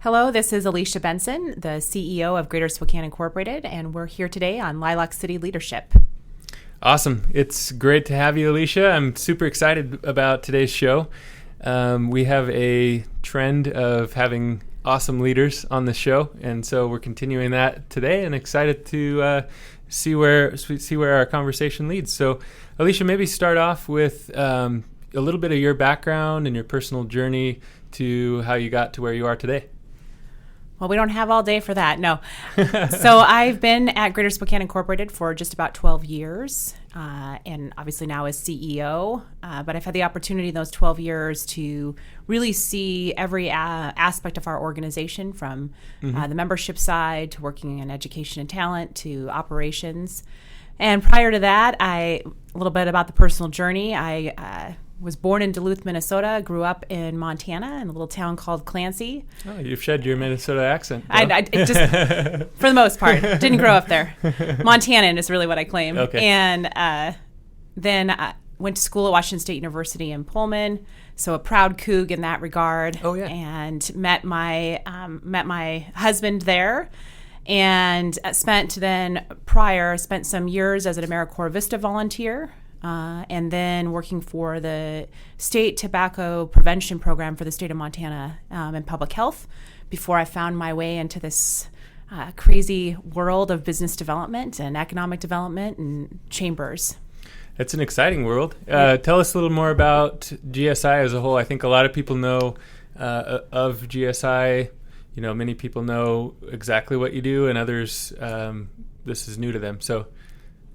Hello, this is Alisha Benson, the CEO of Greater Spokane Incorporated, and we're here today on Lilac City Leadership. Awesome. It's great to have you, Alisha. I'm super excited about today's show. We have a trend of having awesome leaders on the show, and so we're continuing that today and excited to see where our conversation leads. So, Alisha, maybe start off with a little bit of your background and your personal journey to how you got to where you are today. Well, we don't have all day for that, no. So I've been at Greater Spokane Incorporated for just about 12 years, and obviously now as CEO. But I've had the opportunity in those 12 years to really see every aspect of our organization, from the membership side to working in education and talent to operations. And prior to that, a little bit about the personal journey. I was born in Duluth, Minnesota, grew up in Montana in a little town called Clancy. Oh, you've shed your Minnesota accent. I just, for the most part, didn't grow up there. Montanan is really what I claim. Okay. And then I went to school at Washington State University in Pullman, so a proud Coug in that regard. Oh, yeah. And met my husband there. And spent some years as an AmeriCorps Vista volunteer, and then working for the state tobacco prevention program for the state of Montana in public health before I found my way into this crazy world of business development and economic development and chambers. It's an exciting world. Tell us a little more about GSI as a whole. I think a lot of people know of GSI. You know, many people know exactly what you do, and others, this is new to them. So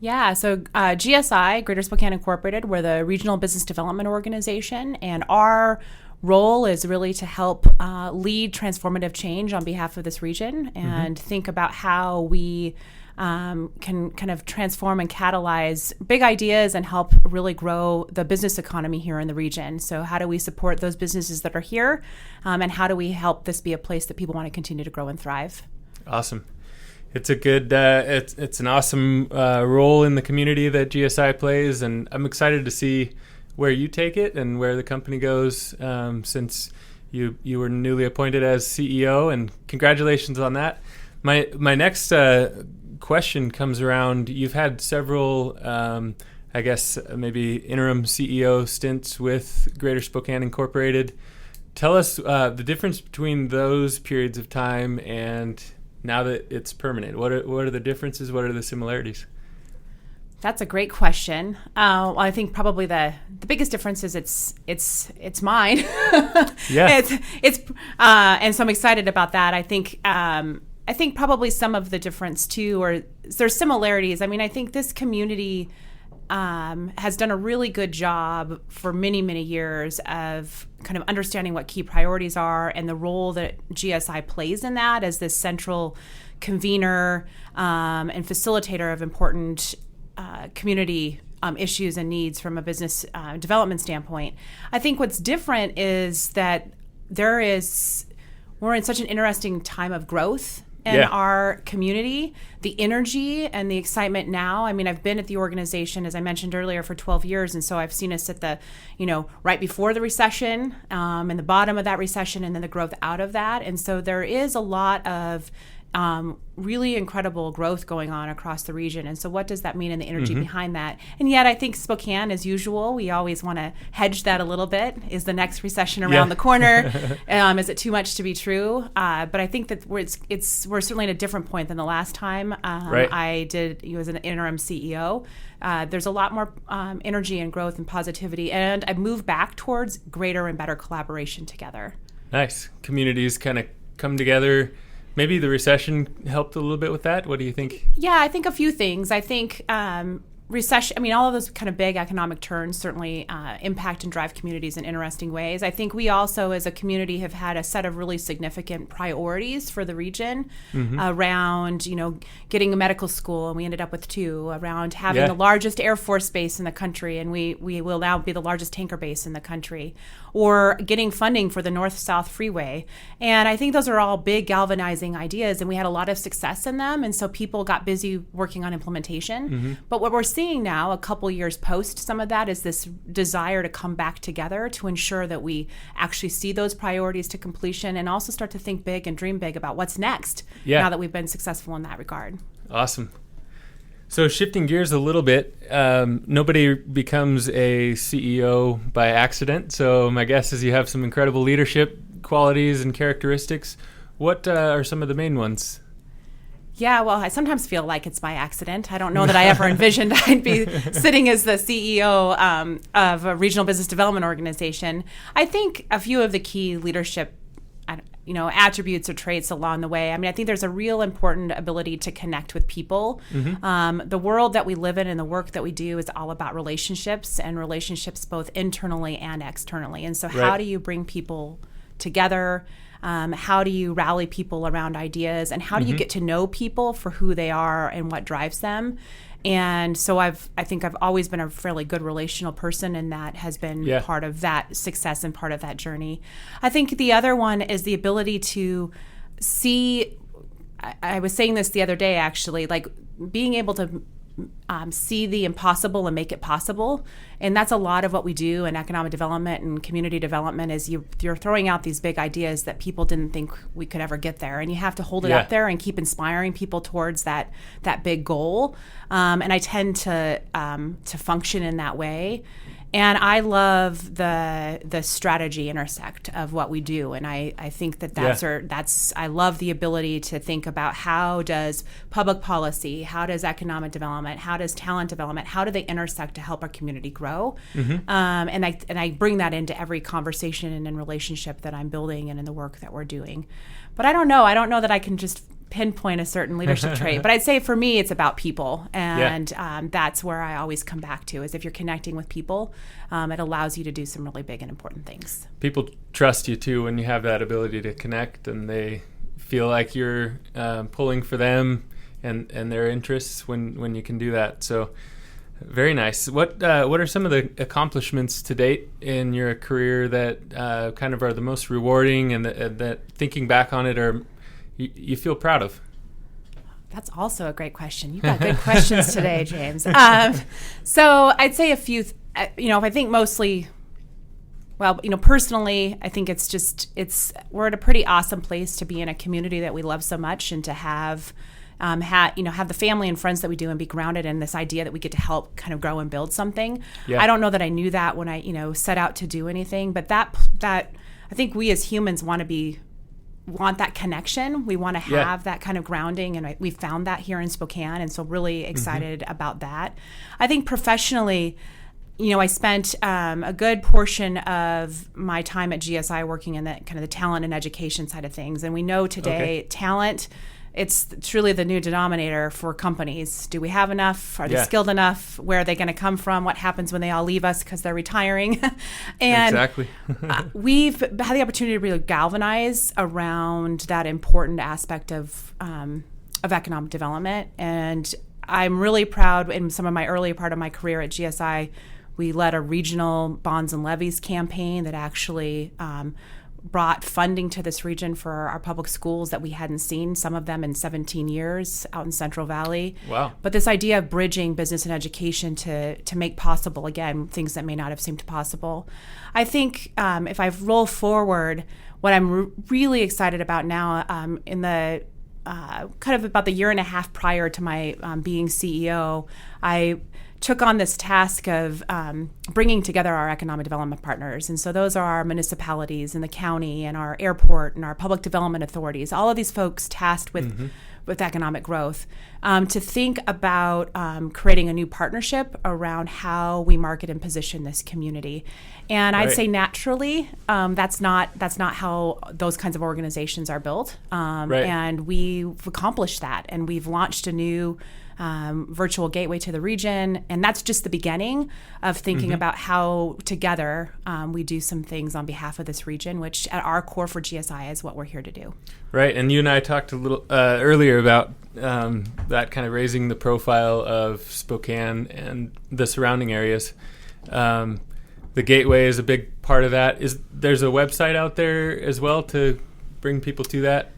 GSI, Greater Spokane Incorporated, we're the regional business development organization, and our role is really to help lead transformative change on behalf of this region and think about how we can kind of transform and catalyze big ideas and help really grow the business economy here in the region. So how do we support those businesses that are here, and how do we help this be a place that people want to continue to grow and thrive? Awesome. It's a good, it's an awesome role in the community that GSI plays, and I'm excited to see where you take it and where the company goes since you were newly appointed as CEO, and congratulations on that. My next question comes around, you've had several, I guess, maybe interim CEO stints with Greater Spokane Incorporated. Tell us the difference between those periods of time and now that it's permanent. What are the differences? What are the similarities? That's a great question. Well, I think probably the biggest difference is it's mine. Yeah. And so I'm excited about that. I think probably some of the difference too, or there's similarities. I mean, I think this community has done a really good job for many, many years of kind of understanding what key priorities are and the role that GSI plays in that as this central convener and facilitator of important community issues and needs from a business development standpoint. I think what's different is that we're in such an interesting time of growth in our community. The energy and the excitement now. I mean, I've been at the organization, as I mentioned earlier, for 12 years. And so I've seen us at the, right before the recession, and the bottom of that recession, and then the growth out of that. And so there is a lot of really incredible growth going on across the region. And so what does that mean in the energy behind that? And yet I think Spokane, as usual, we always want to hedge that a little bit. Is the next recession around the corner? Is it too much to be true? But I think that we're certainly at a different point than the last time I did as an interim CEO. There's a lot more energy and growth and positivity. And I've moved back towards greater and better collaboration together. Nice. Communities kind of come together. Maybe the recession helped a little bit with that. What do you think? Yeah, I think a few things. I think recession, all of those kind of big economic turns certainly impact and drive communities in interesting ways. I think we also, as a community, have had a set of really significant priorities for the region around, getting a medical school, and we ended up with 2, around having the largest Air Force base in the country, and we will now be the largest tanker base in the country, or getting funding for the North-South Freeway. And I think those are all big galvanizing ideas, and we had a lot of success in them, and so people got busy working on implementation. But what we're seeing now, a couple years post some of that, is this desire to come back together to ensure that we actually see those priorities to completion and also start to think big and dream big about what's next now that we've been successful in that regard. Awesome. So shifting gears a little bit, nobody becomes a CEO by accident. So my guess is you have some incredible leadership qualities and characteristics. What are some of the main ones? Yeah, well, I sometimes feel like it's by accident. I don't know that I ever envisioned I'd be sitting as the CEO of a regional business development organization. I think a few of the key leadership attributes or traits along the way. I mean, I think there's a real important ability to connect with people. The world that we live in and the work that we do is all about relationships, and relationships both internally and externally. And so how do you bring people together? How do you rally people around ideas? And how do you get to know people for who they are and what drives them? And so I think I've always been a fairly good relational person, and that has been part of that success and part of that journey. I think the other one is the ability to see, I was saying this the other day actually, like being able to see the impossible and make it possible. And that's a lot of what we do in economic development and community development, is you're throwing out these big ideas that people didn't think we could ever get there. And you have to hold it up there and keep inspiring people towards that big goal. And I tend to function in that way. And I love the strategy intersect of what we do, and I think that's I love the ability to think about how does public policy, how does economic development, how does talent development, how do they intersect to help our community grow? And I bring that into every conversation and in relationship that I'm building and in the work that we're doing. But I don't know that I can just pinpoint a certain leadership trait, but I'd say for me it's about people, and that's where I always come back to, is if you're connecting with people, it allows you to do some really big and important things. People trust you too when you have that ability to connect, and they feel like you're pulling for them and their interests when you can do that. So very nice. What are some of the accomplishments to date in your career that kind of are the most rewarding, and that thinking back on it are you feel proud of? That's also a great question. You've got good questions today, James. So I'd say a few, I think mostly, personally, I think we're at a pretty awesome place to be in a community that we love so much, and to have the family and friends that we do, and be grounded in this idea that we get to help kind of grow and build something. Yeah. I don't know that I knew that when I, set out to do anything, but that I think we as humans want that connection. We want to have that kind of grounding, and we found that here in Spokane, and so really excited about that. I think professionally, I spent a good portion of my time at GSI working in that kind of the talent and education side of things, and we know today talent, it's truly the new denominator for companies. Do we have enough? Are they skilled enough? Where are they going to come from? What happens when they all leave us because they're retiring? And exactly. We've had the opportunity to really galvanize around that important aspect of economic development. And I'm really proud, in some of my earlier part of my career at GSI, we led a regional bonds and levies campaign that actually brought funding to this region for our public schools that we hadn't seen, some of them in 17 years out in Central Valley. Wow. But this idea of bridging business and education to make possible, again, things that may not have seemed possible. I think if I roll forward, what I'm really excited about now in the kind of about the year and a half prior to my being CEO, I took on this task of bringing together our economic development partners. And so those are our municipalities and the county and our airport and our public development authorities, all of these folks tasked with economic growth, to think about creating a new partnership around how we market and position this community. And I'd say naturally, that's not how those kinds of organizations are built. And we've accomplished that, and we've launched a new virtual gateway to the region, and that's just the beginning of thinking about how together we do some things on behalf of this region, which at our core for GSI is what we're here to do. Right, and you and I talked a little earlier about that kind of raising the profile of Spokane and the surrounding areas. The gateway is a big part of that. There's a website out there as well to bring people to that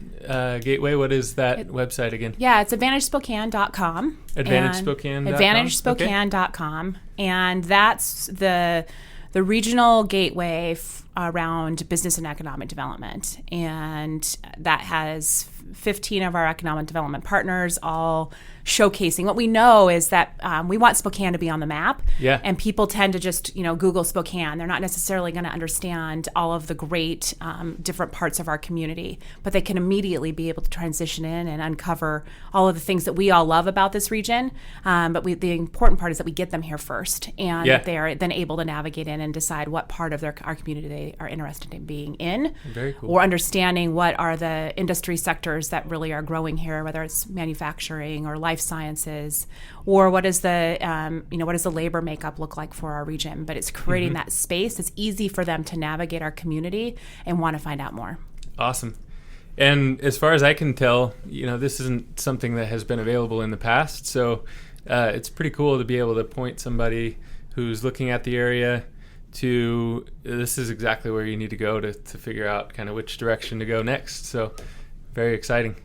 gateway? What is that website again? Yeah, it's AdvantageSpokane.com. AdvantageSpokane.com? AdvantageSpokane.com. And that's the regional gateway around business and economic development. And that has 15 of our economic development partners all showcasing. What we know is that we want Spokane to be on the map. Yeah. And people tend to just, Google Spokane. They're not necessarily going to understand all of the great different parts of our community, but they can immediately be able to transition in and uncover all of the things that we all love about this region. But the important part is that we get them here first, and that they are then able to navigate in and decide what part of our community they are interested in being in. Very cool. Or understanding what are the industry sectors that really are growing here, whether it's manufacturing or life sciences, or what is the what does the labor makeup look like for our region. But it's creating that space. It's easy for them to navigate our community and want to find out more. Awesome. And as far as I can tell, this isn't something that has been available in the past. So it's pretty cool to be able to point somebody who's looking at the area to this is exactly where you need to go to figure out kind of which direction to go next. So very exciting.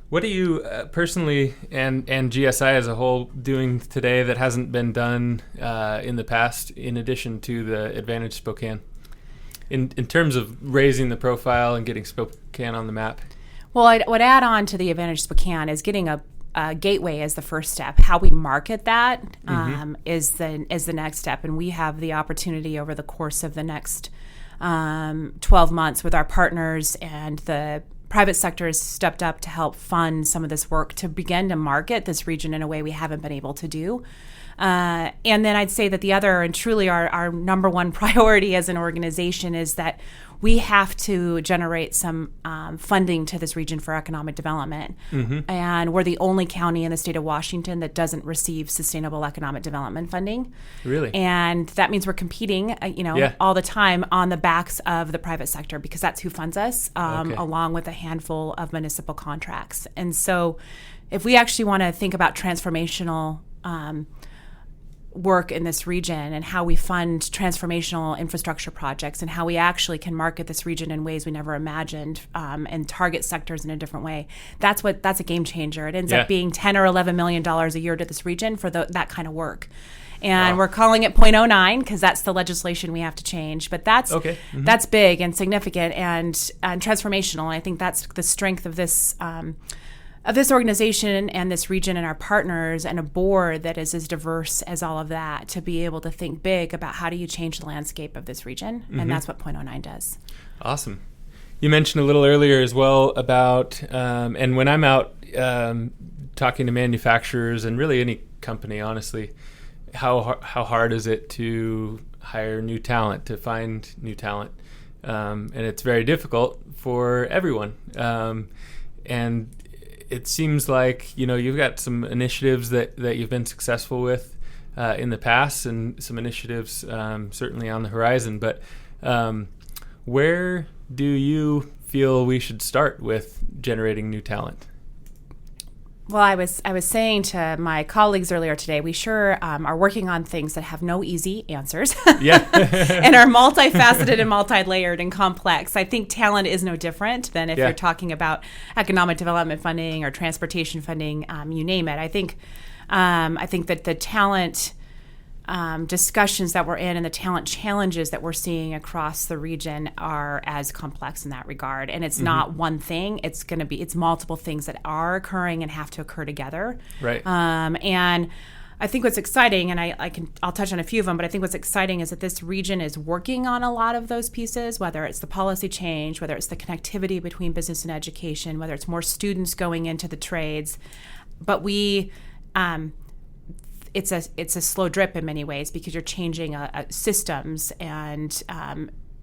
What are you personally and GSI as a whole doing today that hasn't been done in the past, in addition to the Advantage Spokane, in terms of raising the profile and getting Spokane on the map? Well, I would add on to the Advantage Spokane is getting a gateway as the first step. How we market that is the next step, and we have the opportunity over the course of the next 12 months with our partners, and the private sector has stepped up to help fund some of this work to begin to market this region in a way we haven't been able to do. And then I'd say that the other, and truly our number one priority as an organization, is that we have to generate some funding to this region for economic development. And we're the only county in the state of Washington that doesn't receive sustainable economic development funding. Really? And that means we're competing, all the time on the backs of the private sector, because that's who funds us, along with a handful of municipal contracts. And so if we actually want to think about transformational work in this region and how we fund transformational infrastructure projects and how we actually can market this region in ways we never imagined, and target sectors in a different way, that's a game changer. It ends up being $10 or $11 million a year to this region for that kind of work. And we're calling it 0.09 because that's the legislation we have to change. But that's that's big and significant and transformational. I think that's the strength of this organization and this region and our partners, and a board that is as diverse as all of that, to be able to think big about how do you change the landscape of this region. And that's what 0.09 does. Awesome. You mentioned a little earlier as well about, and when I'm out talking to manufacturers and really any company, honestly, how hard is it to hire new talent, to find new talent? And it's very difficult for everyone. And it seems like, you've got some initiatives that you've been successful with in the past, and some initiatives certainly on the horizon. But where do you feel we should start with generating new talent? Well, I was saying to my colleagues earlier today, we sure are working on things that have no easy answers. And are multifaceted and multi-layered and complex. I think talent is no different than if you're talking about economic development funding or transportation funding, you name it. I think that the talent discussions that we're in and the talent challenges that we're seeing across the region are as complex in that regard. And it's not one thing. It's multiple things that are occurring and have to occur together. Right. And I think what's exciting, and I'll touch on a few of them, but I think what's exciting is that this region is working on a lot of those pieces, whether it's the policy change, whether it's the connectivity between business and education, whether it's more students going into the trades. But it's a slow drip in many ways, because you're changing systems, and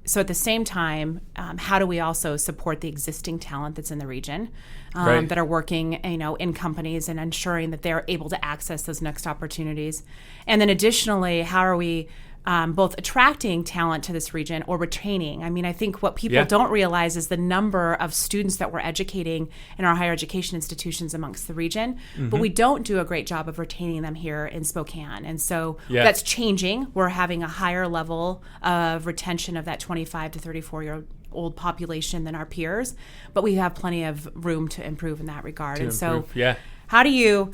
so at the same time, how do we also support the existing talent that's in the region that are working, in companies, and ensuring that they're able to access those next opportunities? And then additionally, how are we both attracting talent to this region or retaining? I mean, I think what people don't realize is the number of students that we're educating in our higher education institutions amongst the region, but we don't do a great job of retaining them here in Spokane. And so that's changing. We're having a higher level of retention of that 25 to 34-year-old old population than our peers, but we have plenty of room to improve in that regard. So how do you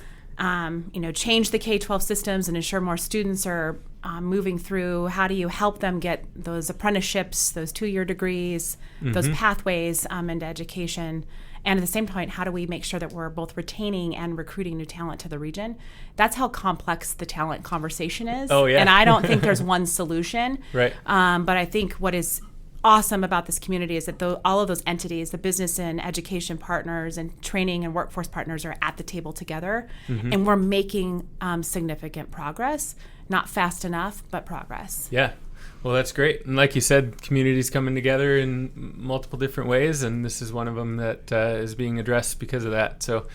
change the K-12 systems and ensure more students are moving through? How do you help them get those apprenticeships, those 2-year degrees, those pathways into education? And at the same point, how do we make sure that we're both retaining and recruiting new talent to the region? That's how complex the talent conversation is. Oh, yeah. And I don't think there's one solution. Right. But I think what is awesome about this community is that all of those entities, the business and education partners and training and workforce partners, are at the table together. And we're making significant progress. Not fast enough, but progress. Yeah. Well, that's great. And like you said, communities coming together in multiple different ways, and this is one of them that is being addressed because of that. So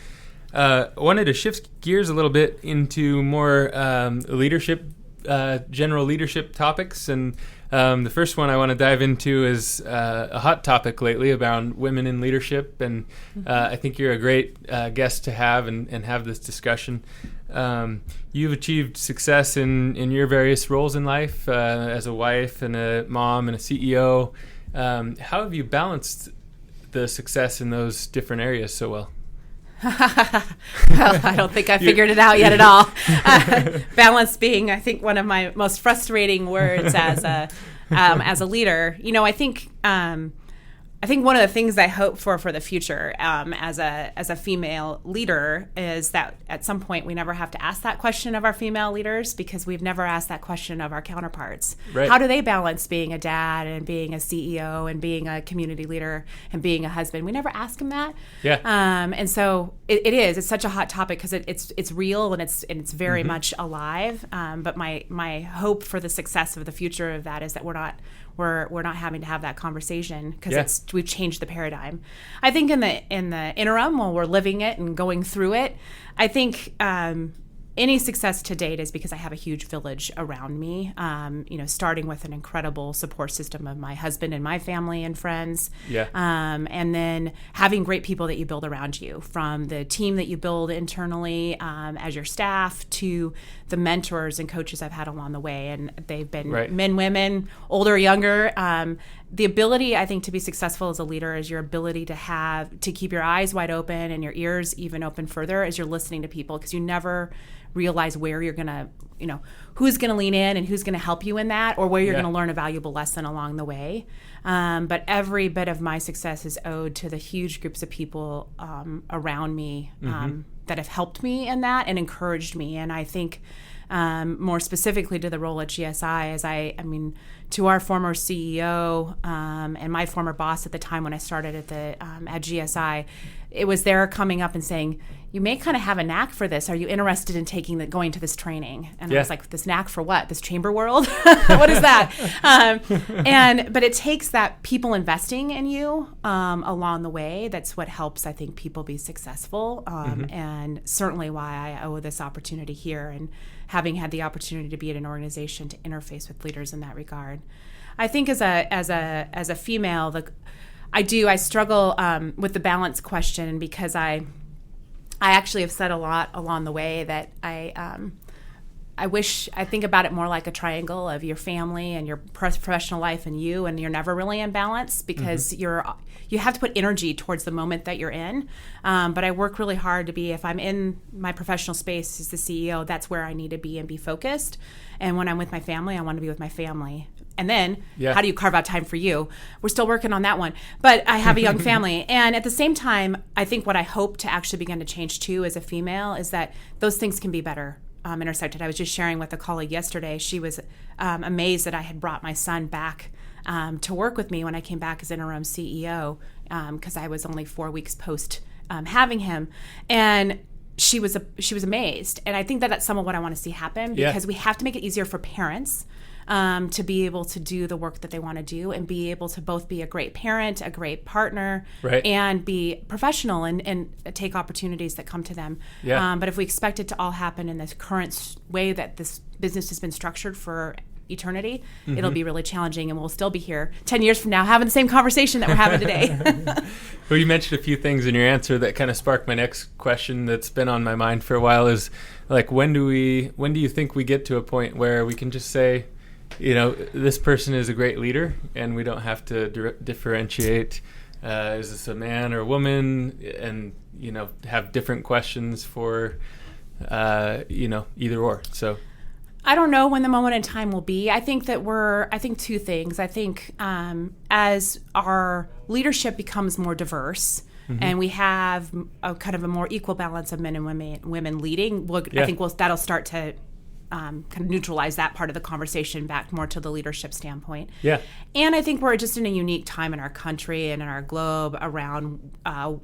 I wanted to shift gears a little bit into more leadership, general leadership topics. And the first one I want to dive into is a hot topic lately around women in leadership. And I think you're a great guest to have and have this discussion. You've achieved success in your various roles in life as a wife and a mom and a CEO. How have you balanced the success in those different areas so well? Well, I don't think I figured it out yet at all. Balance being, I think, one of my most frustrating words as a leader. I think one of the things I hope for the future as a female leader is that at some point we never have to ask that question of our female leaders, because we've never asked that question of our counterparts. Right. How do they balance being a dad and being a CEO and being a community leader and being a husband? We never ask them that. Yeah. And so it's such a hot topic because it's real and it's very much alive. But my hope for the success of the future of that is that we're not having to have that conversation, because we've changed the paradigm. I think in the interim, while we're living it and going through it, I think any success to date is because I have a huge village around me, starting with an incredible support system of my husband and my family and friends. Yeah. And then having great people that you build around you, from the team that you build internally as your staff to the mentors and coaches I've had along the way. And they've been men, women, older, younger. The ability, I think, to be successful as a leader is your ability to keep your eyes wide open and your ears even open further as you're listening to people, because you never realize where you're going to, who's going to lean in and who's going to help you in that, or where you're going to learn a valuable lesson along the way. But every bit of my success is owed to the huge groups of people around me that have helped me in that and encouraged me. And I think more specifically to the role at GSI, as to our former CEO and my former boss at the time when I started at GSI, it was their coming up and saying, "You may kind of have a knack for this. Are you interested in going to this training?" And I was like, "This knack for what? This chamber world? What is that?" But it takes that people investing in you along the way. That's what helps, I think, people be successful. And certainly why I owe this opportunity here, and having had the opportunity to be at an organization to interface with leaders in that regard. I think as a female, I struggle with the balance question, because I actually have said a lot along the way that I think about it more like a triangle of your family and your professional life and you're never really in balance, because you have to put energy towards the moment that you're in. But I work really hard to be, if I'm in my professional space as the CEO, that's where I need to be and be focused. And when I'm with my family, I want to be with my family. And then how do you carve out time for you? We're still working on that one. But I have a young family. And at the same time, I think what I hope to actually begin to change too as a female is that those things can be better intersected. I was just sharing with a colleague yesterday. She was amazed that I had brought my son back to work with me when I came back as interim CEO, because I was only 4 weeks post having him. And she was amazed. And I think that that's some of what I want to see happen, because we have to make it easier for parents to be able to do the work that they want to do, and be able to both be a great parent, a great partner, and be professional and take opportunities that come to them. But if we expect it to all happen in this current way that this business has been structured for eternity, it'll be really challenging, and we'll still be here 10 years from now having the same conversation that we're having today. Well, you mentioned a few things in your answer that kind of sparked my next question that's been on my mind for a while, is like, when do you think we get to a point where we can just say, this person is a great leader, and we don't have to differentiate is this a man or a woman, and have different questions for either or. So I don't know when the moment in time will be. I think two things. I think as our leadership becomes more diverse, and we have a kind of a more equal balance of men and women leading, I think that'll start to kind of neutralize that part of the conversation back more to the leadership standpoint. Yeah. And I think we're just in a unique time in our country and in our globe around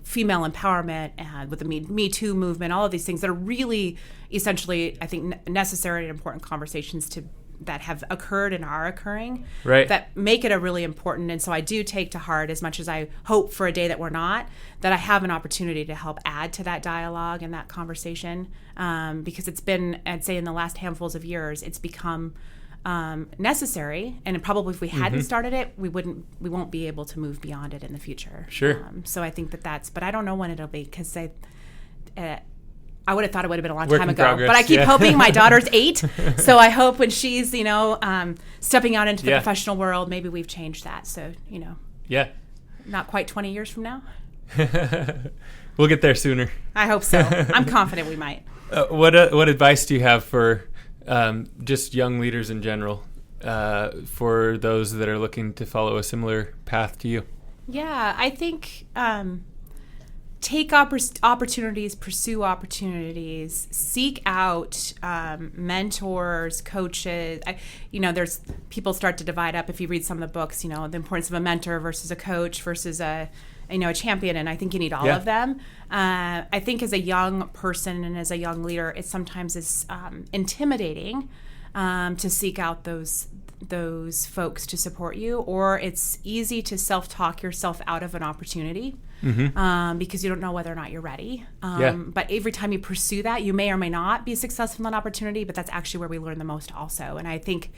female empowerment and with the Me Too movement, all of these things that are really essentially, I think, necessary and important conversations that have occurred and are occurring, right, that make it a really important. And so I do take to heart, as much as I hope for a day that we're not, that I have an opportunity to help add to that dialogue and that conversation, because it's been, I'd say in the last handfuls of years, it's become necessary, and probably if we hadn't started it, we won't be able to move beyond it in the future. Sure. So I think but I don't know when it'll be, because I would have thought it would have been a long time ago. Progress, but I keep hoping. My daughter's 8, so I hope when she's, stepping out into the professional world, maybe we've changed that. So, Yeah. Not quite 20 years from now. We'll get there sooner. I hope so. I'm confident we might. What advice do you have for just young leaders in general, for those that are looking to follow a similar path to you? Yeah, I think take opportunities, pursue opportunities, seek out mentors, coaches. There's people start to divide up if you read some of the books, the importance of a mentor versus a coach versus a champion, and I think you need all of them. I think as a young person and as a young leader, it sometimes is intimidating to seek out those folks to support you, or it's easy to self-talk yourself out of an opportunity. Because you don't know whether or not you're ready. But every time you pursue that, you may or may not be successful in an opportunity, but that's actually where we learn the most also. And I think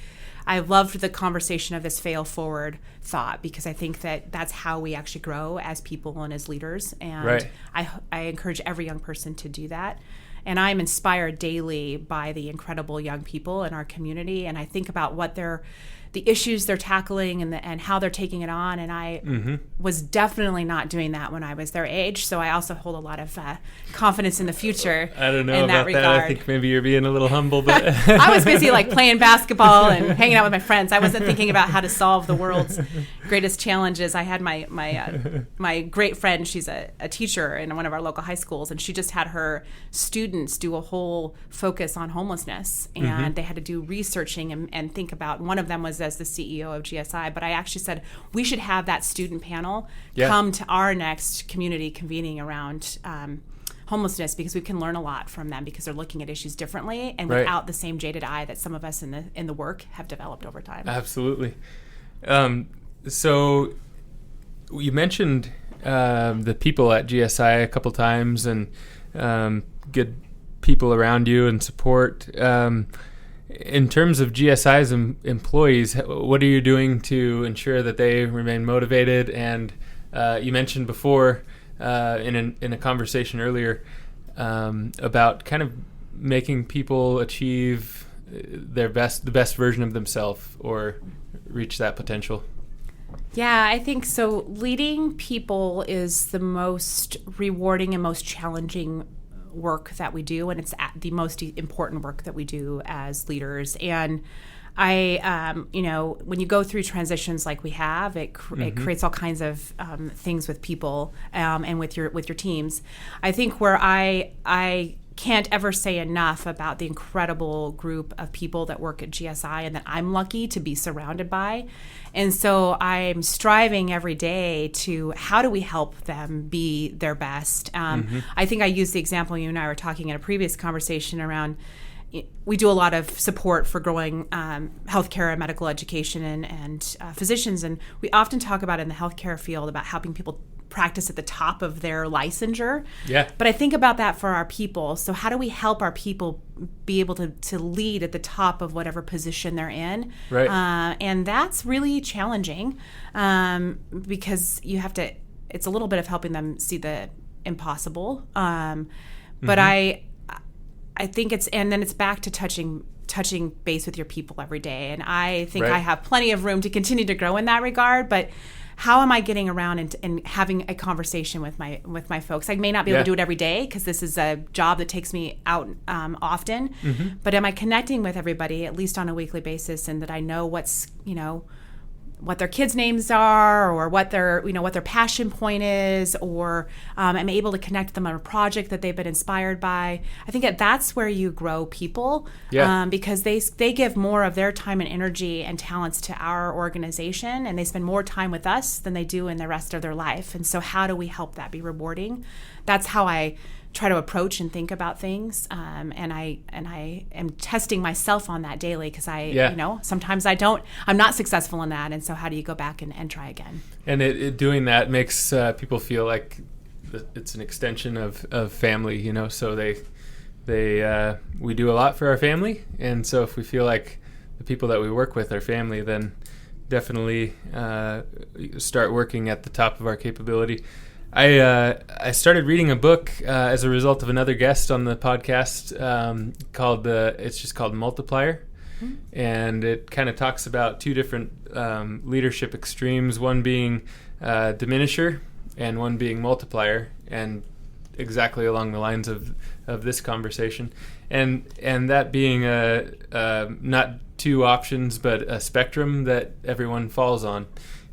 I loved the conversation of this fail forward thought, because I think that that's how we actually grow as people and as leaders. And I encourage every young person to do that. And I'm inspired daily by the incredible young people in our community. And I think about the issues they're tackling and how they're taking it on. And I was definitely not doing that when I was their age. So I also hold a lot of confidence in the future. I don't know in about that. I think maybe you're being a little humble, but I was busy playing basketball and hanging out with my friends. I wasn't thinking about how to solve the world's greatest challenges. I had my great friend. She's a teacher in one of our local high schools, and she just had her students do a whole focus on homelessness, and they had to do researching and think about. One of them was as the CEO of GSI, but I actually said we should have that student panel come to our next community convening around homelessness, because we can learn a lot from them, because they're looking at issues differently and without the same jaded eye that some of us in the work have developed over time. Absolutely. So you mentioned the people at GSI a couple times, and good people around you and support. In terms of GSI's employees, what are you doing to ensure that they remain motivated? And you mentioned before in a conversation earlier about kind of making people achieve the best version of themselves or reach that potential. Yeah, I think so. Leading people is the most rewarding and most challenging work that we do, and it's the most important work that we do as leaders. And I, when you go through transitions like we have, it creates all kinds of things with people and with your teams. I think where I can't ever say enough about the incredible group of people that work at GSI and that I'm lucky to be surrounded by. And so I'm striving every day to how do we help them be their best. I think I used the example you and I were talking in a previous conversation around we do a lot of support for growing healthcare and medical education and physicians. And we often talk about in the healthcare field about helping people practice at the top of their licensure. Yeah. But I think about that for our people. So how do we help our people be able to lead at the top of whatever position they're in? Right. And that's really challenging because you have to, it's a little bit of helping them see the impossible. But I think and then it's back to touching touching base with your people every day. And I think Right. I have plenty of room to continue to grow in that regard, but how am I getting around and having a conversation with my folks? I may not be able to do it every day because this is a job that takes me out often, but am I connecting with everybody at least on a weekly basis, and that I know what's, what their kids' names are, or what their passion point is, or I'm able to connect them on a project that they've been inspired by. I think that's where you grow people, because they give more of their time and energy and talents to our organization, and they spend more time with us than they do in the rest of their life. And so how do we help that be rewarding? That's how I try to approach and think about things, and I am testing myself on that daily, because sometimes I'm not successful in that, and so how do you go back and try again? And it doing that makes people feel like it's an extension of family, so we do a lot for our family, and so if we feel like the people that we work with are family, then definitely start working at the top of our capability. I started reading a book as a result of another guest on the podcast it's just called Multiplier, and it kind of talks about two different leadership extremes, one being diminisher and one being multiplier, and exactly along the lines of this conversation, and that being not two options but a spectrum that everyone falls on.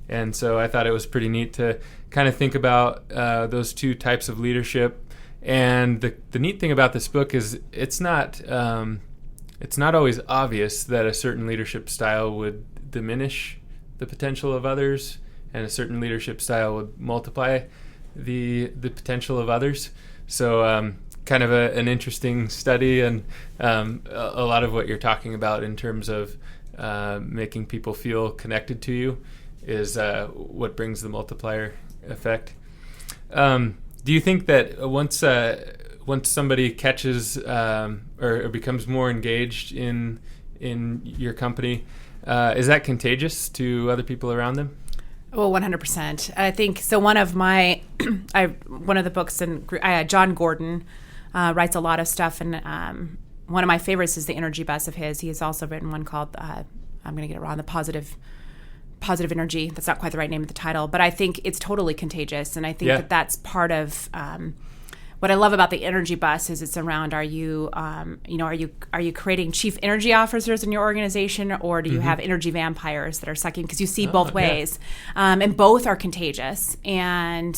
And so I thought it was pretty neat to kind of think about those two types of leadership. And the neat thing about this book is it's not always obvious that a certain leadership style would diminish the potential of others, and a certain leadership style would multiply the potential of others. So kind of an interesting study, and a lot of what you're talking about in terms of making people feel connected to you is what brings the multiplier effect. Do you think that once somebody catches or becomes more engaged in your company, is that contagious to other people around them? Well, 100%. I think so. One of the books, and John Gordon writes a lot of stuff, and one of my favorites is the Energy Bus of his. He has also written one called I'm going to get it wrong, the Positive Energy. That's not quite the right name of the title, but I think it's totally contagious, and I think that's part of what I love about the Energy Bus is it's around are you creating chief energy officers in your organization, or do you have energy vampires that are sucking? Because you see both ways, and both are contagious, and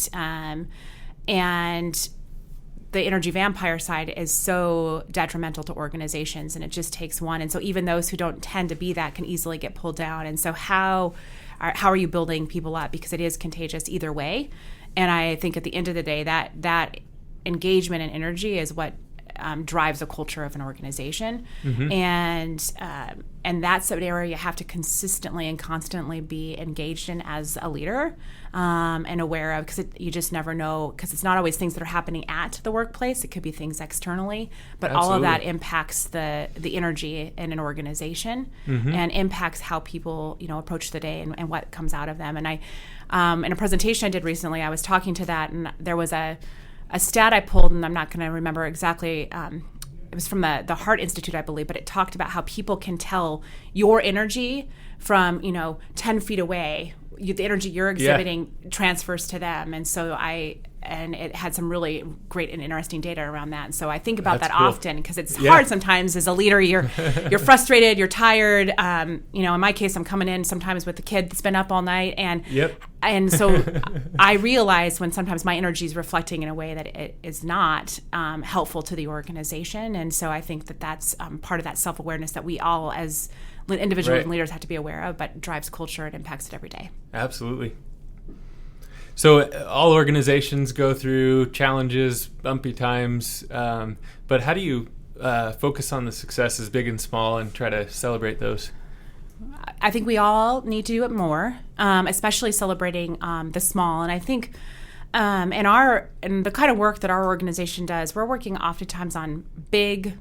the energy vampire side is so detrimental to organizations, and it just takes one. And so even those who don't tend to be that can easily get pulled down. And so how are you building people up? Because it is contagious either way. And I think at the end of the day, that engagement and energy is what drives a culture of an organization. And that's an area you have to consistently and constantly be engaged in as a leader, and aware of, because you just never know, because it's not always things that are happening at the workplace. It could be things externally, but Absolutely. all of that impacts the energy in an organization, and impacts how people approach the day and what comes out of them. And I in a presentation I did recently, I was talking to that, and there was a stat I pulled, and I'm not going to remember exactly. It was from the Heart Institute, I believe, but it talked about how people can tell your energy from 10 feet away. The energy you're exhibiting transfers to them, and so it had some really great and interesting data around that. And so I think about that cool. often, because it's hard sometimes as a leader. You're frustrated, you're tired. In my case, I'm coming in sometimes with the kid that's been up all night, and so I realize when sometimes my energy is reflecting in a way that it is not helpful to the organization. And so I think that's part of that self-awareness that we all as individuals and leaders have to be aware of, but drives culture and impacts it every day. Absolutely. So all organizations go through challenges, bumpy times, but how do you focus on the successes, big and small, and try to celebrate those? I think we all need to do it more, especially celebrating the small. And I think in the kind of work that our organization does, we're working oftentimes on big,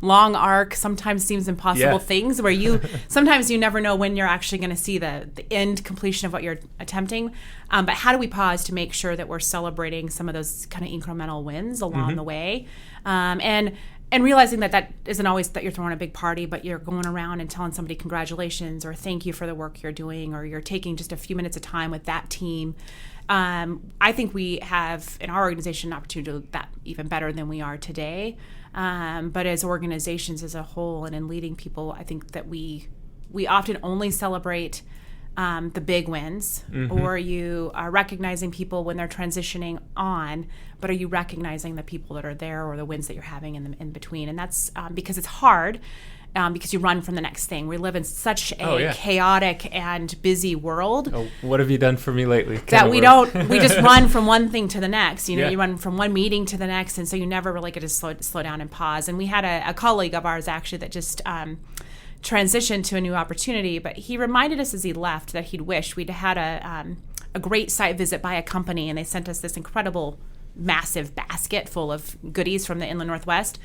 long arc, sometimes seems impossible things where sometimes you never know when you're actually going to see the end completion of what you're attempting. But how do we pause to make sure that we're celebrating some of those kind of incremental wins along the way? And and realizing that isn't always that you're throwing a big party, but you're going around and telling somebody congratulations or thank you for the work you're doing, or you're taking just a few minutes of time with that team. I think we have in our organization an opportunity to do that even better than we are today. But as organizations as a whole and in leading people, I think that we often only celebrate the big wins, or you are recognizing people when they're transitioning on, but are you recognizing the people that are there or the wins that you're having in between? And that's because it's hard. Because you run from the next thing. We live in such a chaotic and busy world. Oh, what have you done for me lately? That we just run from one thing to the next. You run from one meeting to the next, and so you never really get to slow down and pause. And we had a colleague of ours actually that just transitioned to a new opportunity, but he reminded us as he left that he'd wished we'd had a great site visit by a company, and they sent us this incredible, massive basket full of goodies from the Inland Northwest.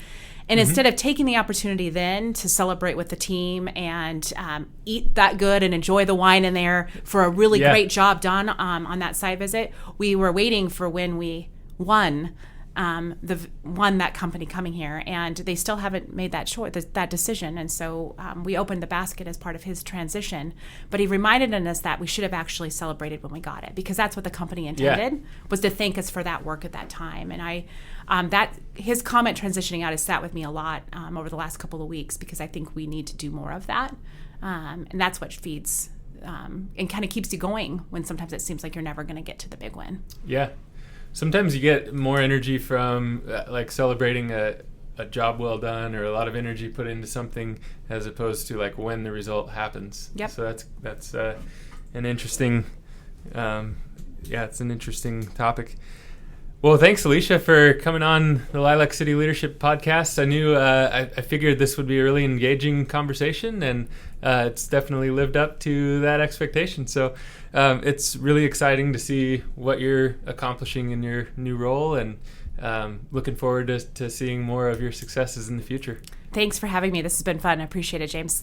And instead of taking the opportunity then to celebrate with the team and eat that good and enjoy the wine in there for a really great job done on that site visit, we were waiting for when we won that company coming here, and they still haven't made that decision. And so we opened the basket as part of his transition, but he reminded us that we should have actually celebrated when we got it, because that's what the company intended, was to thank us for that work at that time. And that his comment transitioning out has sat with me a lot over the last couple of weeks, because I think we need to do more of that, and that's what feeds and kind of keeps you going when sometimes it seems like you're never going to get to the big win. Yeah. Sometimes you get more energy from like celebrating a job well done, or a lot of energy put into something, as opposed to like when the result happens. Yep. So that's an interesting, it's an interesting topic. Well, thanks, Alisha, for coming on the Lilac City Leadership Podcast. I knew I figured this would be a really engaging conversation, and it's definitely lived up to that expectation. So it's really exciting to see what you're accomplishing in your new role, and looking forward to seeing more of your successes in the future. Thanks for having me. This has been fun. I appreciate it, James.